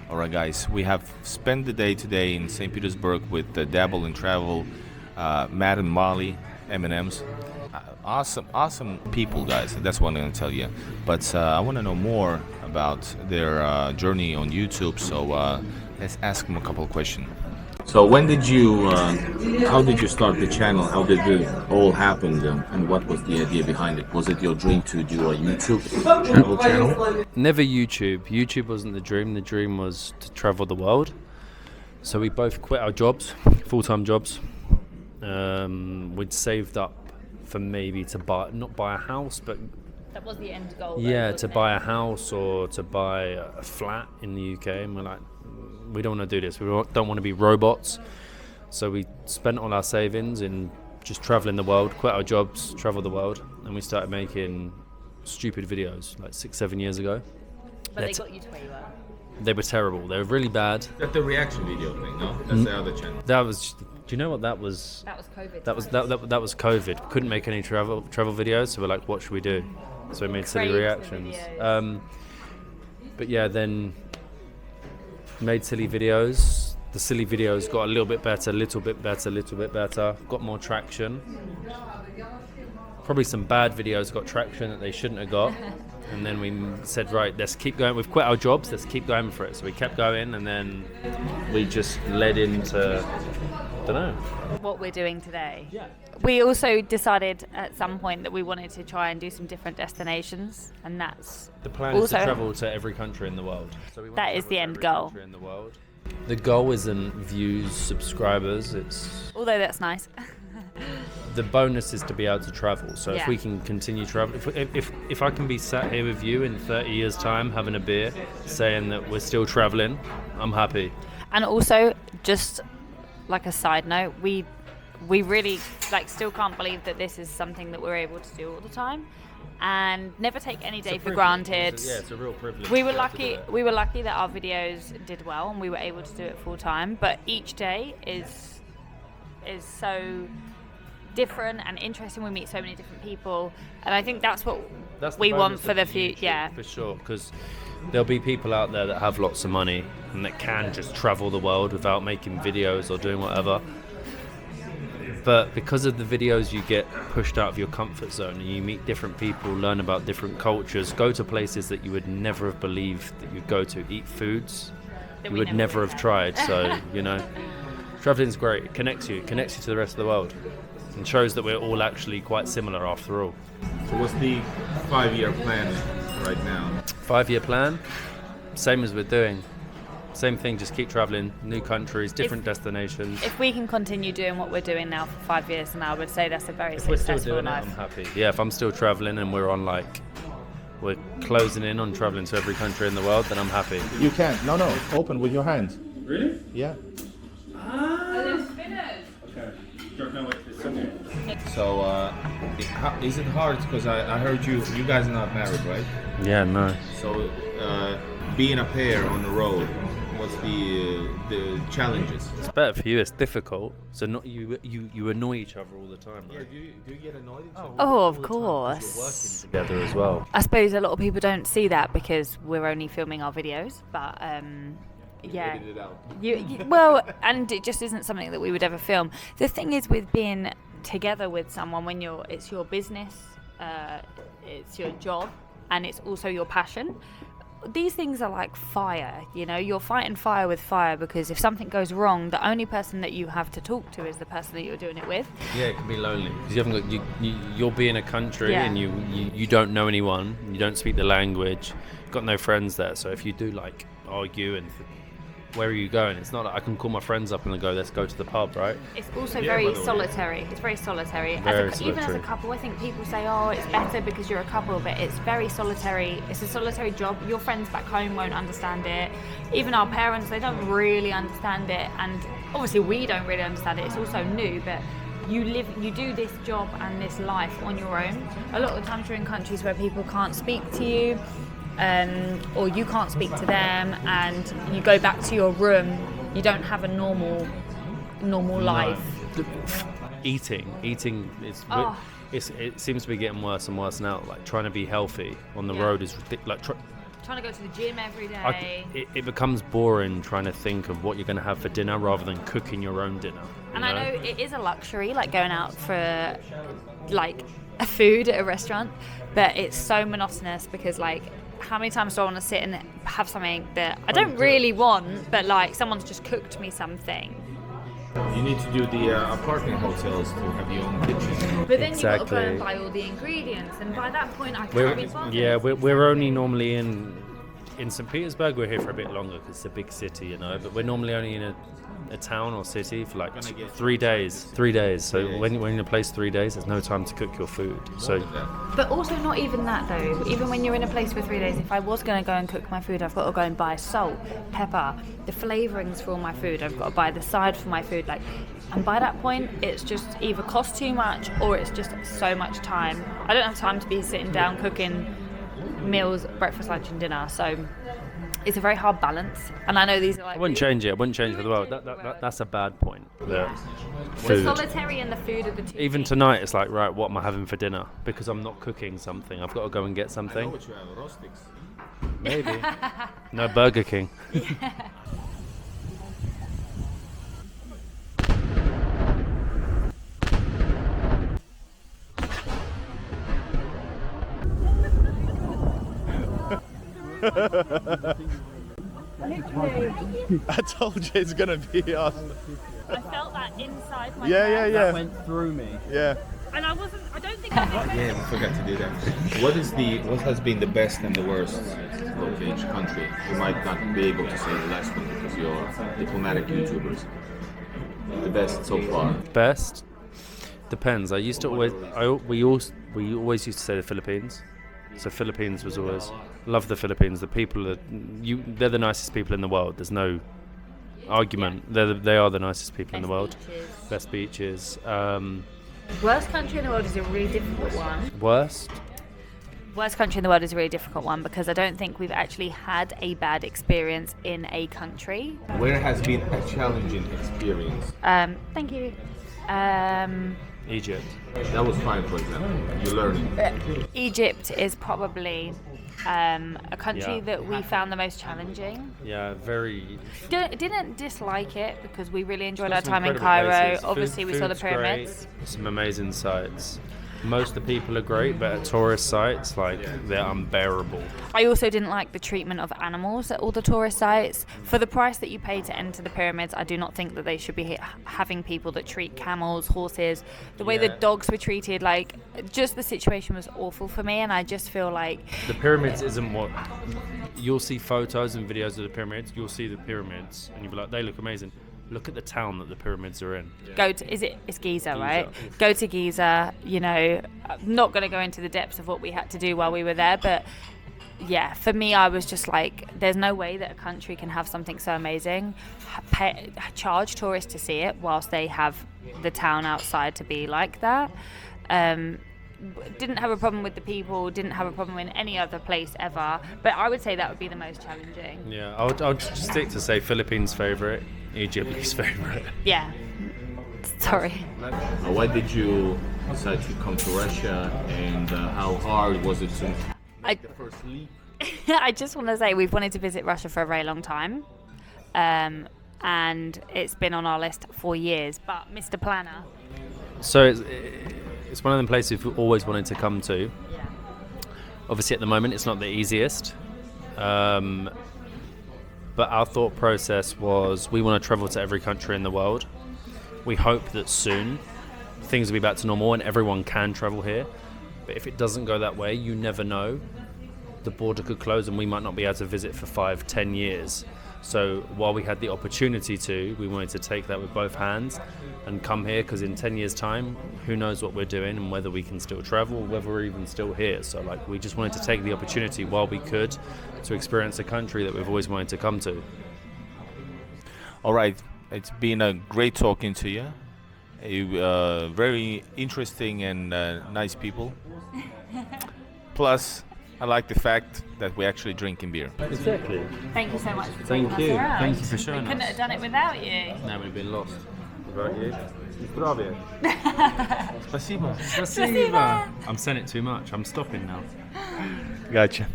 All right, guys, we have spent the day today in St. Petersburg with Dabble and Travel, Matt and Molly, M&M's. Awesome people, guys. That's what I'm going to tell you. But I want to know more about their journey on YouTube, so let's ask them a couple of questions. So when did you, how did you start the channel? How did it all happen? And what was the idea behind it? Was it your dream to do a YouTube travel channel? Never YouTube. YouTube wasn't the dream. The dream was to travel the world. So we both quit our jobs, full-time jobs. We'd saved up for maybe to not buy a house, but that was the end goal. Yeah, to buy a house or to buy a flat in the UK. And we're like, we don't want to do this. We don't want to be robots. So we spent all our savings in just traveling the world, quit our jobs, travel the world, and we started making stupid videos like 6-7 years ago. But they got you to where you were. They were terrible. They were really bad. That's the reaction video thing, no? That's the other channel. That was. Do you know what that was? That was COVID. That was COVID. Couldn't make any travel videos, so we're like, what should we do? So we made silly reactions. But yeah, then made silly videos. The silly videos got a little bit better, got more traction. Probably some bad videos got traction that they shouldn't have got. And then we said, right, let's keep going. We've quit our jobs, let's keep going for it. So we kept going, and then we just led into, I don't know, what we're doing today. Yeah. We also decided at some point that we wanted to try and do some different destinations, and that's the plan is to travel to every country in the world. So we want that to is the end every goal. country in the world. The goal isn't views, subscribers. It's although that's nice. The bonus is to be able to travel. So Yeah. if we can continue travel, if I can be sat here with you in 30 years' time having a beer, saying that we're still traveling, I'm happy. And also, just like a side note, we really still can't believe that this is something that we're able to do all the time, and never take any day for granted. It's a real privilege. We were lucky. We were lucky that our videos did well, and we were able to do it full time. But each day is so different and interesting. We meet so many different people, and I think that's what we want for the future. Yeah, for sure. Because there'll be people out there that have lots of money and that can just travel the world without making videos or doing whatever. But because of the videos, you get pushed out of your comfort zone and you meet different people, learn about different cultures, go to places that you would never have believed that you'd go to, eat foods you would never have tried. So, traveling's great. It connects you to the rest of the world and shows that we're all actually quite similar after all. So what's the 5-year plan right now? 5-year plan? Same as we're doing. Same thing, just keep traveling, new countries, different destinations. If we can continue doing what we're doing now for 5 years, then I would say that's a very If we're still successful doing life. it, I'm happy. Yeah, if I'm still traveling and we're closing in on traveling to every country in the world, then I'm happy. You can. No, open with your hands. Really? Yeah. Okay. So, is it hard? Because I heard you guys are not married, right? Yeah, no. So, being a pair on the road, what's the challenges? It's better for you. It's difficult. So not you annoy each other all the time, right? Do you get annoyed? Oh, of You're course. working together as well. I suppose a lot of people don't see that because we're only filming our videos, but yeah. Edit it out. Well, and it just isn't something that we would ever film. The thing is with being together with someone when it's your business, it's your job, and it's also your passion. These things are like fire, you're fighting fire with fire, because if something goes wrong, the only person that you have to talk to is the person that you're doing it with. Yeah, it can be lonely because you haven't got you'll be in a country and you don't know anyone, you don't speak the language, got no friends there. So if you do argue and where are you going? It's not like I can call my friends up and go, let's go to the pub, right? It's also very solitary. It's very solitary. Even as a couple, I think people say, oh, it's better because you're a couple, but it's very solitary. It's a solitary job. Your friends back home won't understand it. Even our parents, they don't really understand it. And obviously we don't really understand it. It's also new, but you do this job and this life on your own. A lot of the times you're in countries where people can't speak to you, or you can't speak to them, and you go back to your room. You don't have a normal life. Eating is it seems to be getting worse and worse now. Like trying to be healthy on the road is ridiculous. trying to go to the gym every day. It becomes boring trying to think of what you're going to have for dinner rather than cooking your own dinner. And I know it is a luxury, like going out for like a food at a restaurant, but it's so monotonous because like how many times do I want to sit and have something that I don't really want, but like someone's just cooked me something. You need to do the apartment hotels to have your own kitchen. But then you've got to go and buy all the ingredients, and by that point I can't be bothered. Yeah, we're only normally in St. Petersburg. We're here for a bit longer because it's a big city, you know. But we're normally only in a town or city for like 3 days. 3 days. So when you're in a place 3 days, there's no time to cook your food. So. But also not even that though. Even when you're in a place for 3 days, if I was going to go and cook my food, I've got to go and buy salt, pepper, the flavourings for all my food. I've got to buy the side for my food. Like, and by that point, it's just either cost too much or it's just so much time. I don't have time to be sitting down cooking meals, breakfast, lunch, and dinner. So. It's a very hard balance, and I know these are like. I wouldn't change it. I wouldn't change it for the world. That's a bad point. The solitary and the food are the two. Even tonight, it's like, right, what am I having for dinner? Because I'm not cooking something. I've got to go and get something. I know what you have, roast sticks. Maybe. No, Burger King. Yeah. I told you it's gonna be us. I felt that inside my Yeah. That went through me. Yeah. And I don't think I did. Yeah, we forgot to do that. What has been the best and the worst of each country? You might not be able to say the last one because you're diplomatic YouTubers. The best so far. Best depends. We always used to say the Philippines. So Philippines was always love the Philippines. The people they're the nicest people in the world. There's no argument. They are the nicest people in the world. Best beaches. Worst country in the world is a really difficult one. Worst Country in the world is a really difficult one because I don't think we've actually had a bad experience in a country. Where has been a challenging experience? Thank you. Egypt. That was fine, for example. You're learning. Egypt is probably a country that we found the most challenging. Yeah, very. Didn't dislike it because we really enjoyed our Some time in incredible Cairo. places. Obviously, we saw the Food's pyramids. great. Some amazing sights. Most of the people are great, but at tourist sites, like, they're unbearable. I also didn't like the treatment of animals at all the tourist sites. For the price that you pay to enter the pyramids, I do not think that they should be having people that treat camels, horses, the way the dogs were treated. Like, just the situation was awful for me, and I just feel like The pyramids isn't what you'll see. Photos and videos of the pyramids. You'll see the pyramids, and you'll be like, they look amazing. Look at the town that the pyramids are in. it's Giza, right? Go to Giza. You know, I'm not going to go into the depths of what we had to do while we were there, but yeah, for me, I was just like, there's no way that a country can have something so amazing, charge tourists to see it whilst they have the town outside to be like that. Didn't have a problem with the people, didn't have a problem in any other place ever, but I would say that would be the most challenging. Yeah, I'll just stick to say Philippines favourite, Egypt least favourite. Yeah. Sorry. Why did you decide to come to Russia, and how hard was it to make the first leap? I just want to say we've wanted to visit Russia for a very long time, and it's been on our list for years, but Mr. Planner. So it's one of them places we've always wanted to come to. Yeah. Obviously, at the moment, it's not the easiest. But our thought process was we want to travel to every country in the world. We hope that soon things will be back to normal and everyone can travel here. But if it doesn't go that way, you never know. The border could close and we might not be able to visit for 5-10 years. So while we had the opportunity to, we wanted to take that with both hands and come here, because in 10 years' time, who knows what we're doing and whether we can still travel, whether we're even still here. So like, we just wanted to take the opportunity while we could to experience a country that we've always wanted to come to. All right, it's been a great talking to you. Very interesting and nice people. Plus, I like the fact that we're actually drinking beer. Exactly. Thank you so much for Thank taking you. us around. Thank you for showing We couldn't us. have done it without you. Now we've been lost. Without you. Zdrowie. Спасибо. Spasiba. I'm saying it too much. I'm stopping now. Gotcha.